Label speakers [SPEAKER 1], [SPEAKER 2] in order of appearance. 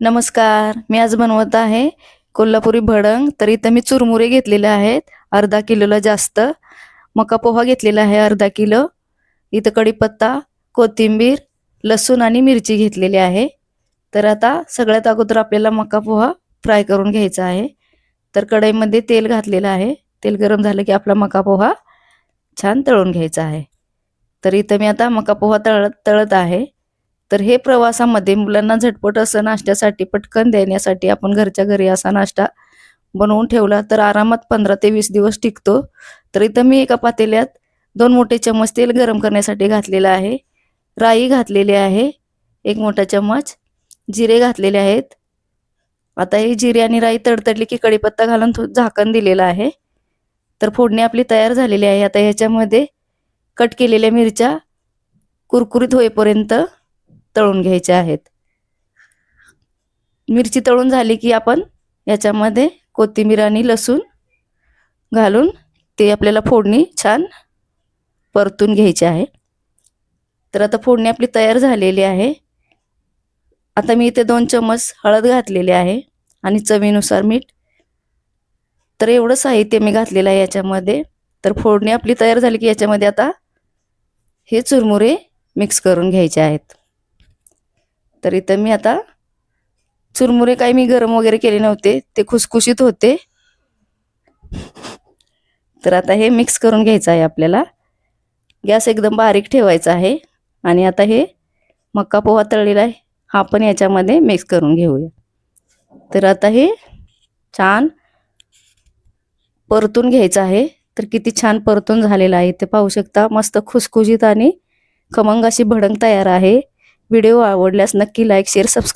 [SPEAKER 1] नमस्कार. मी आज बनवत आहे कोल्हापुरी भडंग. तर इथं मी चुरमुरे घेतलेले आहेत अर्धा किलोला जास्त. मका पोहा घेतलेला आहे अर्धा किलो. इथं कढीपत्ता, कोथिंबीर, लसूण आणि मिरची घेतलेली आहे. तर आता सगळ्यात अगोदर आपल्याला मका पोहा फ्राय करून घ्यायचा आहे. तर कढईमध्ये तेल घातलेलं आहे. तेल गरम झालं की आपला मका पोहा छान तळून घ्यायचा आहे. तर इथं मी आता मका पोहा तळत आहे. तर हे प्रवासामध्ये मुलांना झटपट असं नाश्त्यासाठी पटकन देण्यासाठी आपण घरच्या घरी असा नाश्ता बनवून ठेवला तर आरामात 15 ते 20 दिवस टिकतो. तर इथं मी एका पातेल्यात 2 मोठे चम्मच तेल गरम करण्यासाठी घातलेलं आहे. राई घातलेली आहे 1 मोठा चम्मच. जिरे घातलेले आहेत. आता ही जिरे आणि राई तडतडली की कढीपत्ता घालून झाकण दिलेलं आहे. तर फोडणी आपली तयार झालेली आहे. आता ह्याच्यामध्ये कट केलेल्या मिरच्या कुरकुरीत होईपर्यंत तळून घ्यायच्या आहेत. मिरची तळून झाली की आपण याच्यामध्ये कोथिंबीर आणि लसूण घालून ते आपल्याला फोडणी छान परतून घ्यायची आहे. तर आता फोडणी आपली तयार झालेली आहे. आता मी इथे 2 चम्मच हळद घातलेली आहे आणि चवीनुसार मीठ. तर एवढं साहित्य मी घातलेलं आहे याच्यामध्ये. तर फोडणी आपली तयार झाली की याच्यामध्ये आता हे चुरमुरे मिक्स करून घ्यायचे आहेत. तर इथं मी आता चुरमुरे काही मी गरम वगैरे केले नव्हते, ते खुसखुशीत होते. तर आता हे मिक्स करून घ्यायचं आहे आपल्याला. गॅस एकदम बारीक ठेवायचा आहे आणि आता हे मका पोहा तळलेला आहे हा पण याच्यामध्ये मिक्स करून घेऊया. तर आता हे छान परतून घ्यायचं आहे. तर किती छान परतून झालेला आहे ते पाहू शकता. मस्त खुसखुशीत आणि खमंग अशी भडंग तयार आहे. व्हिडिओ आवडल्यास नक्की लाईक, शेअर, सबस्क्राईब